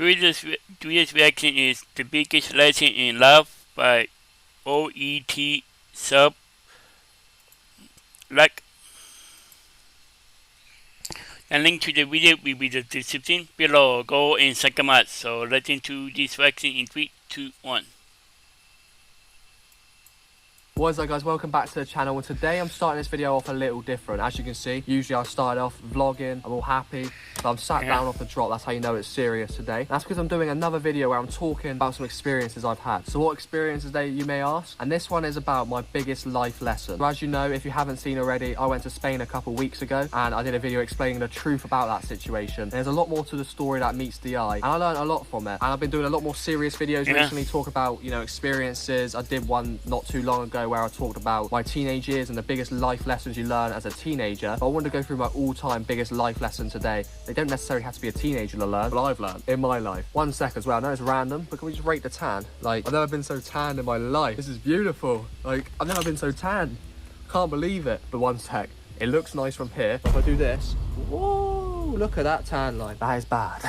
Today's reaction is The Biggest Lesson in Love by OET Sub. Like, the link to the video will be in the description below. Go and check them out. So let's into this reaction in 3, 2, 1. What is up, guys? Welcome back to the channel, and today I'm starting this video off a little different. As you can see, usually I start off vlogging, I'm all happy, but I'm sat down off the drop. That's how you know it's serious today. That's because I'm doing another video where I'm talking about some experiences I've had. So what experiences you may ask? And this one is about my biggest life lesson. So as you know, if you haven't seen already, I went to Spain a couple weeks ago and I did a video explaining the truth about that situation. And there's a lot more to the story that meets the eye, and I learned a lot from it. And I've been doing a lot more serious videos recently, talk about, you know, experiences. I did one not too long ago where I talked about my teenage years and the biggest life lessons you learn as a teenager. But I wanted to go through my all-time biggest life lesson today. They don't necessarily have to be a teenager to learn, but I've learned in my life. 1 second as well. I know it's random, but can we just rate the tan? Like, I've never been so tanned in my life. This is beautiful. Like, I've never been so tan. Can't believe it. But 1 sec. It looks nice from here. If I do this, whoa, look at that tan line. That is bad.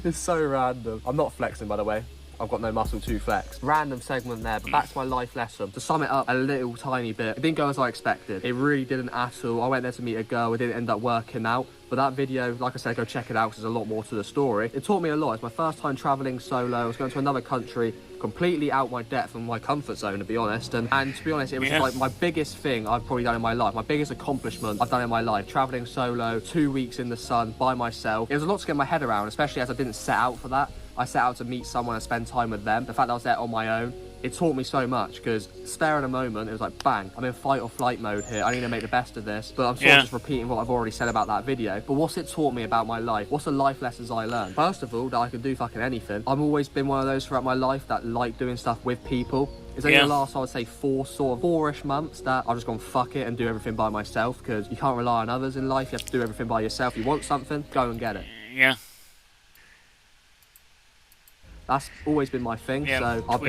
It's so random. I'm not flexing, by the way. I've got no muscle to flex. Random segment there, but back to my life lesson. To sum it up a little tiny bit, it didn't go as I expected. It really didn't at all. I went there to meet a girl. It didn't end up working out. But that video, like I said, go check it out because there's a lot more to the story. It taught me a lot. It's my first time traveling solo. I was going to another country, completely out my depth and my comfort zone, to be honest. And to be honest, it was like my biggest thing I've probably done in my life. My biggest accomplishment I've done in my life. Traveling solo, 2 weeks in the sun by myself. It was a lot to get my head around, especially as I didn't set out for that. I set out to meet someone and spend time with them. The fact that I was there on my own, it taught me so much, because spare in a moment, it was like, bang, I'm in fight or flight mode here. I need to make the best of this. But I'm sort of just repeating what I've already said about that video. But what's it taught me about my life? What's the life lessons I learned? First of all, that I can do fucking anything. I've always been one of those throughout my life that like doing stuff with people. It's only the last, I would say, four-ish months that I've just gone fuck it and do everything by myself, because you can't rely on others in life. You have to do everything by yourself. You want something, go and get it. Yeah. That's always been my thing. So I've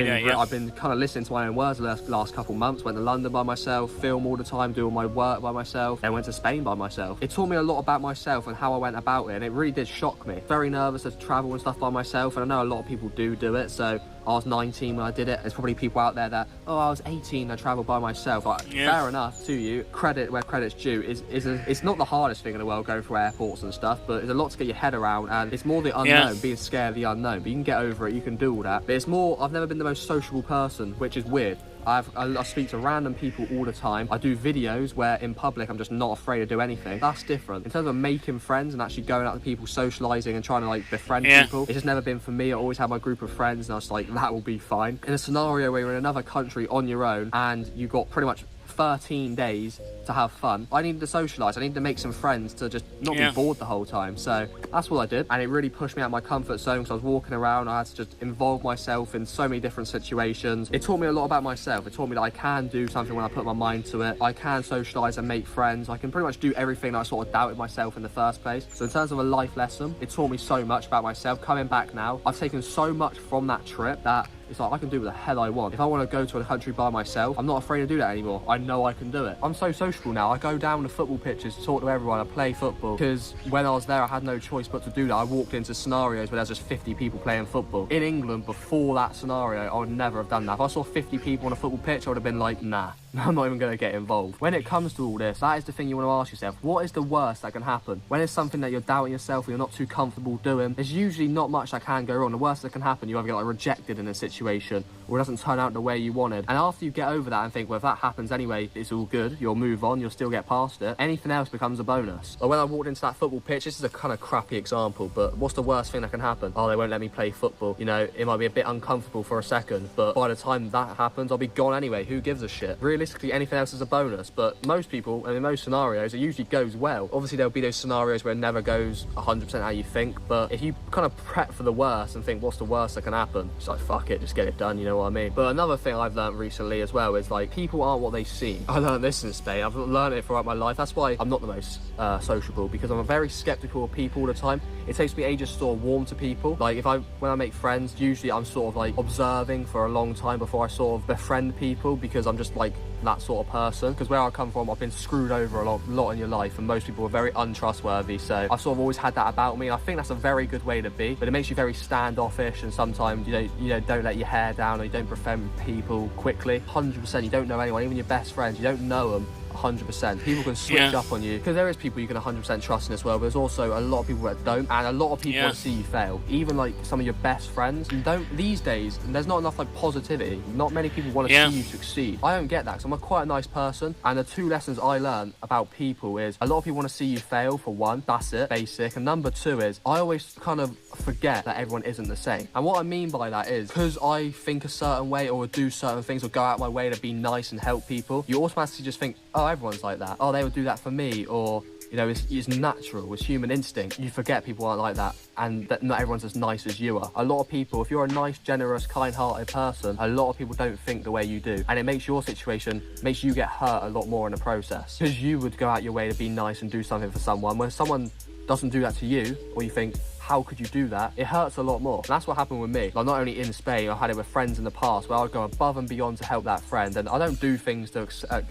been kind of listening to my own words the last couple months. Went to London by myself, film all the time, do all my work by myself, then went to Spain by myself. It taught me a lot about myself and how I went about it, and it really did shock me. Very nervous to travel and stuff by myself, and I know a lot of people do it. So I was 19 when I did it. There's probably people out there that, oh, I was 18, I travelled by myself. Like, fair enough to you. Credit where credit's due. It's not the hardest thing in the world, going through airports and stuff, but there's a lot to get your head around, and it's more the unknown, being scared of the unknown. But you can get over it, you can do all that. But it's more, I've never been the most sociable person, which is weird. I speak to random people all the time. I do videos where in public I'm just not afraid to do anything. That's different. In terms of making friends and actually going out to people, socialising and trying to like befriend people, it's just never been for me. I always had my group of friends and I was like, that will be fine. In a scenario where you're in another country on your own and you've got pretty much 13 days to have fun, I needed to socialise. I needed to make some friends to just not be bored the whole time. So that's what I did, and it really pushed me out of my comfort zone, because I was walking around. I had to just involve myself in so many different situations. It taught me a lot about myself. It taught me that I can do something when I put my mind to it. I can socialise and make friends. I can pretty much do everything that I sort of doubted myself in the first place. So in terms of a life lesson, it taught me so much about myself. Coming back now, I've taken so much from that trip that it's like I can do what the hell I want. If I want to go to a country by myself, I'm not afraid to do that anymore. I know I can do it. I'm so sociable now. I go down to football pitches, talk to everyone, I play football. Because when I was there, I had no choice but to do that. I walked into scenarios where there's just 50 people playing football. In England, before that scenario, I would never have done that. If I saw 50 people on a football pitch, I would have been like, nah. I'm not even going to get involved. When it comes to all this, that is the thing you want to ask yourself. What is the worst that can happen? When it's something that you're doubting yourself or you're not too comfortable doing, there's usually not much that can go wrong. The worst that can happen, you either get like rejected in a situation or it doesn't turn out the way you wanted. And after you get over that and think, well, if that happens anyway, it's all good. You'll move on. You'll still get past it. Anything else becomes a bonus. But when I walked into that football pitch, this is a kind of crappy example, but what's the worst thing that can happen? Oh, they won't let me play football. You know, it might be a bit uncomfortable for a second, but by the time that happens, I'll be gone anyway. Who gives a shit? Realistically, anything else is a bonus. But most people, and in most scenarios, it usually goes well. Obviously, there'll be those scenarios where it never goes 100% how you think, but if you kind of prep for the worst and think, what's the worst that can happen? It's like, fuck it, just get it done, you know what I mean? But another thing I've learned recently as well is like, people aren't what they seem. I learned this in Spain. I've learned it throughout my life. That's why I'm not the most sociable, because I'm very skeptical of people all the time. It takes me ages to sort of warm to people. Like when I make friends, usually I'm sort of like observing for a long time before I sort of befriend people, because I'm just like that sort of person, because where I come from, I've been screwed over a lot in your life, and most people are very untrustworthy. So I've sort of always had that about me. I think that's a very good way to be, but it makes you very standoffish, and sometimes you don't let your hair down, or you don't befriend people quickly. 100%, you don't know anyone, even your best friends, you don't know them. 100%. People can switch up on you, because there is people you can 100% trust in this world, but there's also a lot of people that don't, and a lot of people want to see you fail. Even like some of your best friends, you don't these days. There's not enough like positivity. Not many people want to see you succeed. I don't get that, because I'm quite a nice person, and the two lessons I learned about people is a lot of people want to see you fail. For one, that's it, basic, and number two is I always kind of forget that everyone isn't the same. And what I mean by that is, because I think a certain way or do certain things or go out my way to be nice and help people, you automatically just think, oh, everyone's like that. Oh, they would do that for me. Or, you know, it's natural, it's human instinct. You forget people aren't like that, and that not everyone's as nice as you are. A lot of people, if you're a nice, generous, kind-hearted person, a lot of people don't think the way you do. And it makes your situation, makes you get hurt a lot more in the process. Because you would go out your way to be nice and do something for someone. When someone doesn't do that to you, or you think, how could you do that? It hurts a lot more. And that's what happened with me. Like, not only in Spain, I had it with friends in the past where I'd go above and beyond to help that friend. And I don't do things to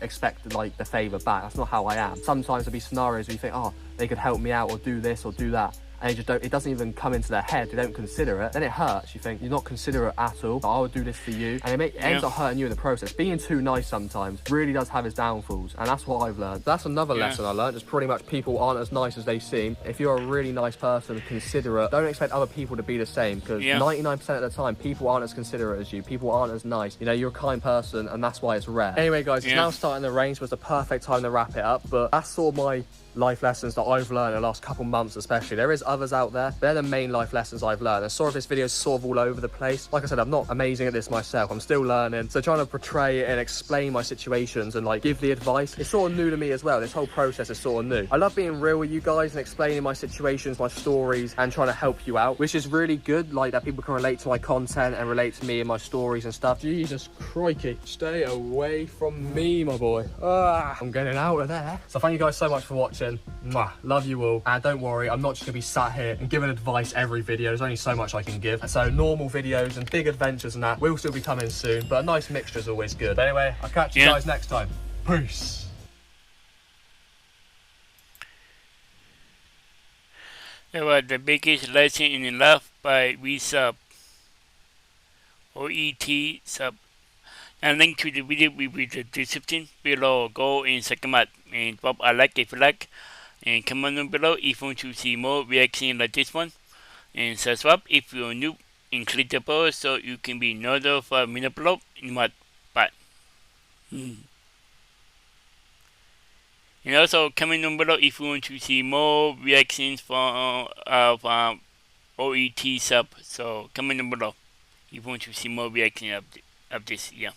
expect like the favour back. That's not how I am. Sometimes there'll be scenarios where you think, oh, they could help me out or do this or do that. And it doesn't even come into their head. They don't consider it. Then it hurts. You think, you're not considerate at all. I would do this for you. And it ends up hurting you in the process. Being too nice sometimes really does have its downfalls. And that's what I've learned. That's another lesson I learned. Is pretty much people aren't as nice as they seem. If you're a really nice person, considerate, don't expect other people to be the same. Because 99% of the time, people aren't as considerate as you. People aren't as nice. You know, you're a kind person, and that's why it's rare. Anyway, guys, it's now starting to rain, so it's the perfect time to wrap it up. But that's sort of my life lessons that I've learned in the last couple months, especially. There is others out there. They're the main life lessons I've learned. And sorry if this video is sort of all over the place. Like I said, I'm not amazing at this myself. I'm still learning. So trying to portray and explain my situations and like give the advice, it's sort of new to me as well. This whole process is sort of new. I love being real with you guys and explaining my situations, my stories, and trying to help you out, which is really good. Like that people can relate to my content and relate to me and my stories and stuff. Jesus crikey. Stay away from me, my boy. I'm getting out of there. So thank you guys so much for watching. Mwah. Love you all, and don't worry, I'm not just gonna be sat here and giving advice every video. There's only so much I can give. So normal videos and big adventures and that will still be coming soon, but a nice mixture is always good. But anyway, I'll catch you guys next time. Peace. That was the biggest lesson in life by Resub. OET sub. And link to the video will be the description below. Go and second out and drop a like if you like. And comment down below if you want to see more reactions like this one. And subscribe if you're new, and click the bell so you can be notified when I upload in my part. And also comment down below if you want to see more reactions from OET sub. So comment down below if you want to see more reactions of this. Yeah.